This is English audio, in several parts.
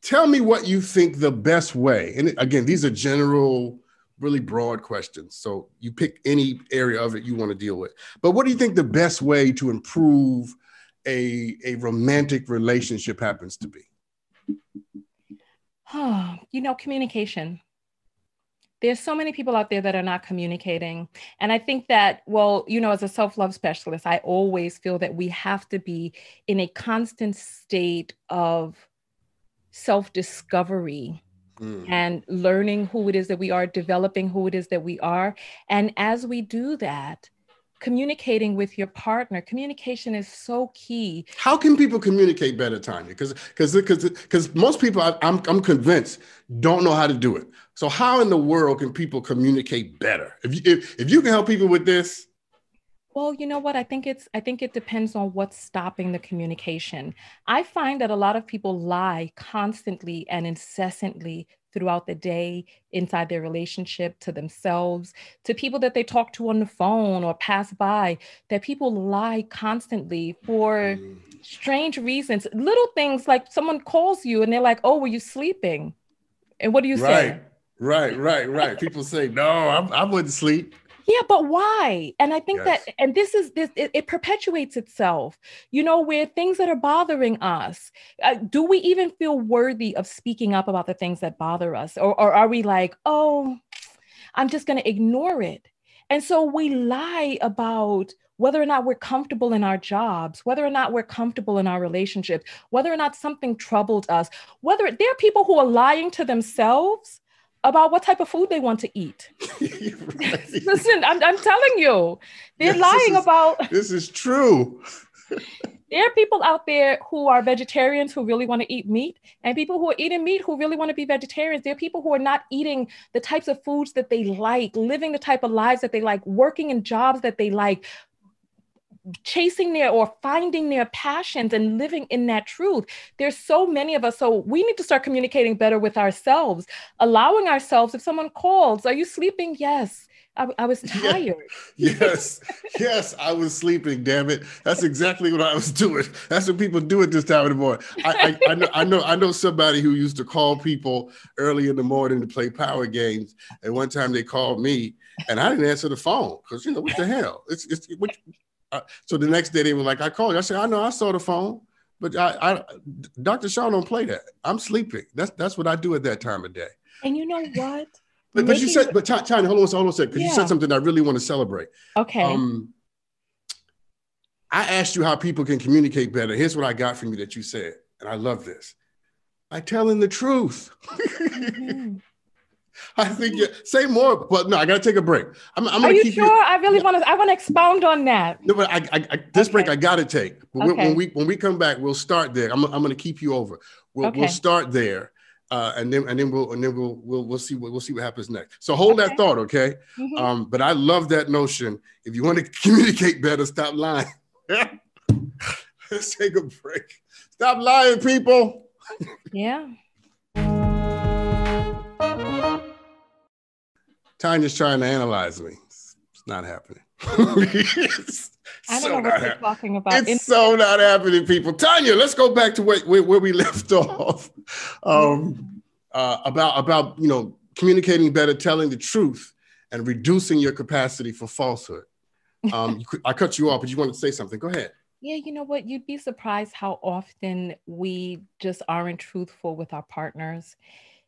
Tell me what you think the best way. And again, these are general, really broad questions. So you pick any area of it you want to deal with. But what do you think the best way to improve a romantic relationship happens to be? Communication. There's so many people out there that are not communicating. And I think that, well, as a self-love specialist, I always feel that we have to be in a constant state of self-discovery and learning who it is that we are, developing who it is that we are. And as we do that, communicating with your partner, communication is so key. How can people communicate better, Tanya? Because most people, I'm convinced, don't know how to do it. So how in the world can people communicate better? If you can help people with this. Well, you know what? I think it depends on what's stopping the communication. I find that a lot of people lie constantly and incessantly throughout the day inside their relationship, to themselves, to people that they talk to on the phone or pass by, that people lie constantly for strange reasons. Little things like someone calls you and they're like, "Oh, were you sleeping?" And what do you say? Right. People say, "No, I wouldn't sleep." Yeah, but why? And I think that, and it perpetuates itself, where things that are bothering us, do we even feel worthy of speaking up about the things that bother us? Or are we like, oh, I'm just going to ignore it? And so we lie about whether or not we're comfortable in our jobs, whether or not we're comfortable in our relationships, whether or not something troubled us, whether there are people who are lying to themselves about what type of food they want to eat. Right. Listen, I'm telling you, they're lying about. This is true. There are people out there who are vegetarians who really want to eat meat, and people who are eating meat who really want to be vegetarians. There are people who are not eating the types of foods that they like, living the type of lives that they like, working in jobs that they like, chasing their or finding their passions and living in that truth. There's so many of us. So we need to start communicating better with ourselves, allowing ourselves, if someone calls, "Are you sleeping?" "Yes, I was tired." Yes, I was sleeping, damn it. That's exactly what I was doing. That's what people do at this time of the morning. I know somebody who used to call people early in the morning to play power games. And one time they called me and I didn't answer the phone because, what the hell? So the next day they were like, "I called you." I said, "I know, I saw the phone, but Dr. Shaw don't play that. I'm sleeping." That's what I do at that time of day. And you know what? But you said, Tanya, hold on a second, because you said something I really want to celebrate. Okay. I asked you how people can communicate better. Here's what I got from you that you said, and I love this. By telling the truth. Mm-hmm. I think say more, but no, I got to take a break. Are you sure? I really want to expound on that. No, but this break I got to take. But when we come back, we'll start there. I'm going to keep you over. We'll start there. And then we'll see what happens next. So hold that thought, okay? Mm-hmm. But I love that notion. If you want to communicate better, stop lying. Let's take a break. Stop lying, people. Yeah. Tanya's trying to analyze me. It's not happening. I don't know what you're talking about. It's so not happening, people. Tanya, let's go back to where we left off. About communicating better, telling the truth, and reducing your capacity for falsehood. I cut you off, but you wanted to say something. Go ahead. Yeah, you know what? You'd be surprised how often we just aren't truthful with our partners.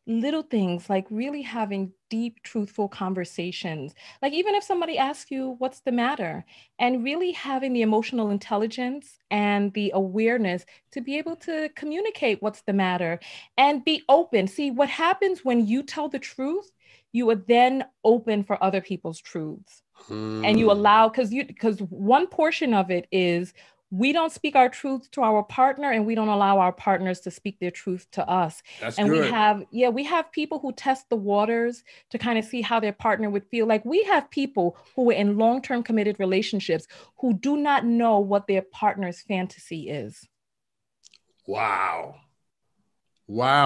Little things like really having deep, truthful conversations. Like even if somebody asks you, "What's the matter?" and really having the emotional intelligence and the awareness to be able to communicate what's the matter and be open. See, what happens when you tell the truth, you are then open for other people's truths. And you allow, because one portion of it is we don't speak our truth to our partner and we don't allow our partners to speak their truth to us. That's and good. we have people who test the waters to kind of see how their partner would feel. Like we have people who are in long-term committed relationships who do not know what their partner's fantasy is. Wow.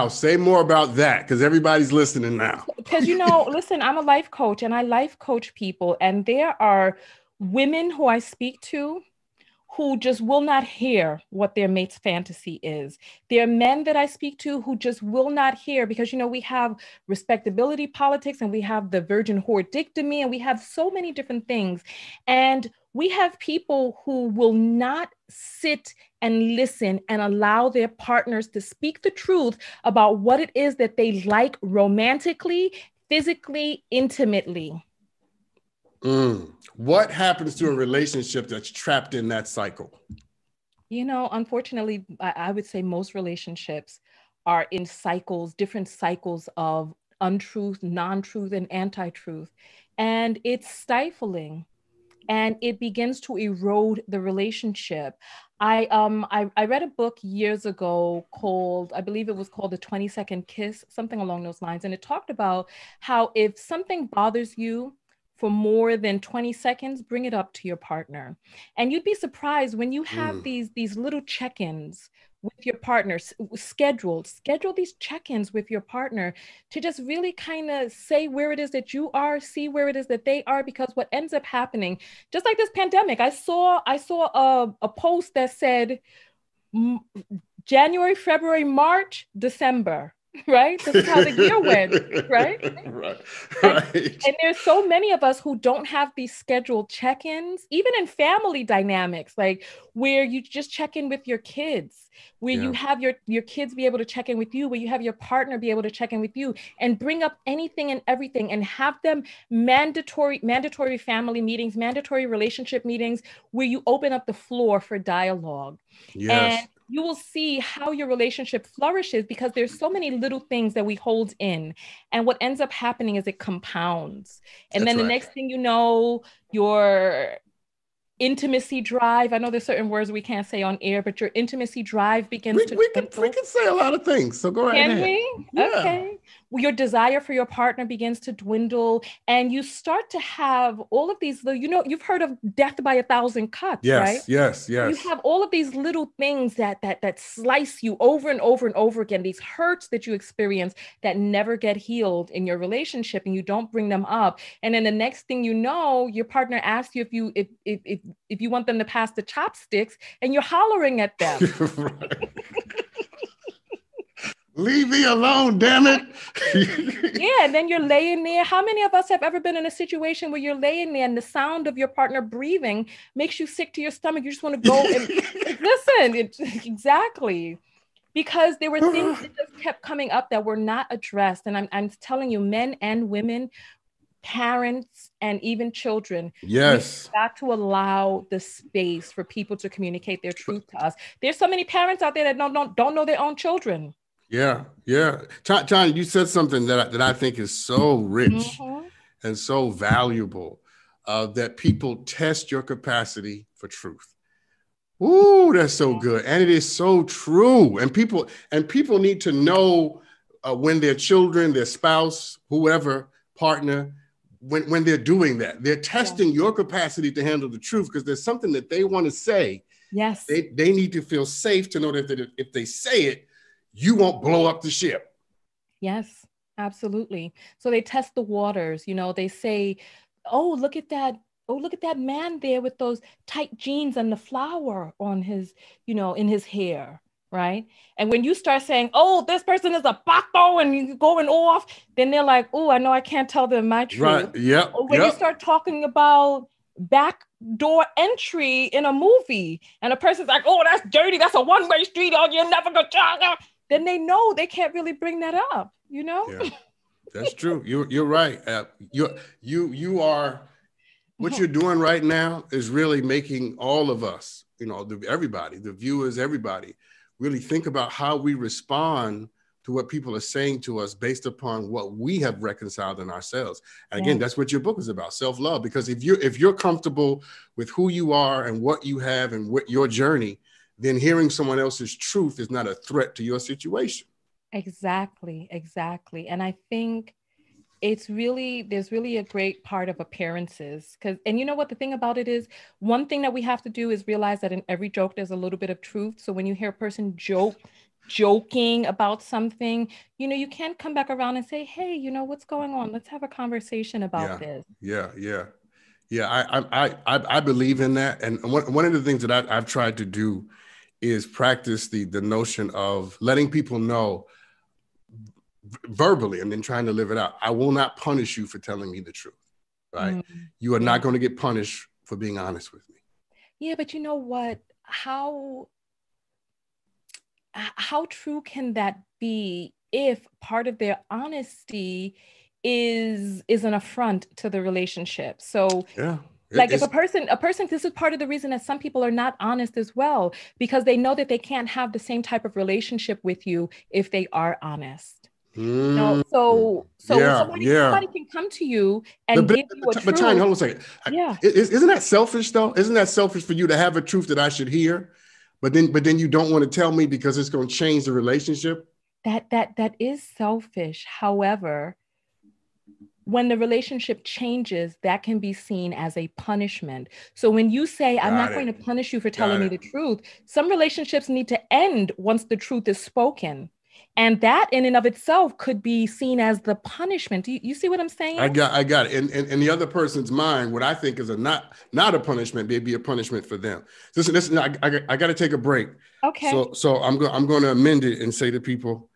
Say more about that, because everybody's listening now. Because, listen, I'm a life coach and I life coach people. And there are women who I speak to who just will not hear what their mate's fantasy is. There are men that I speak to who just will not hear because, you know, we have respectability politics and we have the virgin whore dictomy and we have so many different things. And we have people who will not sit and listen and allow their partners to speak the truth about what it is that they like romantically, physically, intimately. What happens to a relationship that's trapped in that cycle? You know, unfortunately, I would say most relationships are in cycles, different cycles of untruth, non-truth, and anti-truth. And it's stifling and it begins to erode the relationship. I read a book years ago called, I believe it was called The 20-Second Kiss, something along those lines. And it talked about how if something bothers you for more than 20 seconds, bring it up to your partner. And you'd be surprised when you have these little check-ins with your partner, schedule these check-ins with your partner to just really kind of say where it is that you are, see where it is that they are, because what ends up happening, just like this pandemic, I saw a post that said January, February, March, December. Right? This is how the year went, right? And there's so many of us who don't have these scheduled check-ins, even in family dynamics, like where you just check in with your kids, where you have your kids be able to check in with you, where you have your partner be able to check in with you and bring up anything and everything and have them mandatory family meetings, mandatory relationship meetings, where you open up the floor for dialogue. Yes. And you will see how your relationship flourishes because there's so many little things that we hold in. And what ends up happening is it compounds. And then the next thing you know, your intimacy drive, I know there's certain words we can't say on air, but your intimacy drive begins to we can say a lot of things, so go right ahead. Can we? Yeah. Okay. Well, your desire for your partner begins to dwindle and you start to have all of these, you know, you've heard of death by 1,000 cuts, right? Yes. You have all of these little things that slice you over and over and over again, these hurts that you experience that never get healed in your relationship and you don't bring them up. And then the next thing you know, your partner asks you if you want them to pass the chopsticks and you're hollering at them. Leave me alone, damn it. Yeah, and then you're laying there. How many of us have ever been in a situation where you're laying there and the sound of your partner breathing makes you sick to your stomach? You just want to go and listen. Exactly. Because there were things that just kept coming up that were not addressed. And I'm telling you, men and women, parents, and even children, yes, we've got to allow the space for people to communicate their truth to us. There's so many parents out there that don't know their own children. Yeah. Tanya, you said something that I think is so rich and so valuable, that people test your capacity for truth. Ooh, that's so good. And it is so true. And people need to know when their children, their spouse, whoever, partner, when they're doing that, they're testing your capacity to handle the truth because there's something that they want to say. Yes. They need to feel safe to know that if they say it, you won't blow up the ship. Yes, absolutely. So they test the waters, you know, they say, oh, look at that man there with those tight jeans and the flower on his, you know, in his hair, right? And when you start saying, oh, this person is a bato and you're going off, then they're like, oh, I know I can't tell them my truth. Right, yep. Or when you start talking about backdoor entry in a movie and a person's like, oh, that's dirty, that's a one-way street, oh, you're never gonna then they know they can't really bring that up, you know? Yeah, that's true. You're right. You are, what you're doing right now is really making all of us, you know, everybody, the viewers, everybody, really think about how we respond to what people are saying to us based upon what we have reconciled in ourselves. And again, that's what your book is about, self-love. Because if you're comfortable with who you are and what you have and what your journey, then hearing someone else's truth is not a threat to your situation. Exactly. And I think there's really a great part of appearances and you know what the thing about it is, one thing that we have to do is realize that in every joke, there's a little bit of truth. So when you hear a person joking about something, you know, you can't come back around and say, hey, you know, what's going on? Let's have a conversation about this. Yeah. Yeah, I believe in that. And one of the things that I've tried to do is practice the notion of letting people know verbally and then trying to live it out. I will not punish you for telling me the truth, right? You are not going to get punished for being honest with me. Yeah, but you know what? How true can that be if part of their honesty is an affront to the relationship? So yeah. Like if a person, this is part of the reason that some people are not honest as well, because they know that they can't have the same type of relationship with you if they are honest. No, so somebody can come to you and give you a truth. But Tanya, hold on a second. Yeah. Isn't that selfish though? Isn't that selfish for you to have a truth that I should hear, but then you don't want to tell me because it's going to change the relationship? That is selfish. However, when the relationship changes, that can be seen as a punishment. So when you say, I'm not going to punish you for telling me the truth, some relationships need to end once the truth is spoken. And that in and of itself could be seen as the punishment. You see what I'm saying? I got it. And in the other person's mind, what I think is not a punishment, maybe a punishment for them. Listen, I got to take a break. Okay. So I'm going to amend it and say to people,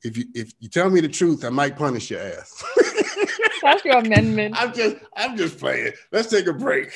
if you tell me the truth, I might punish your ass. That's your amendment. I'm just playing. Let's take a break.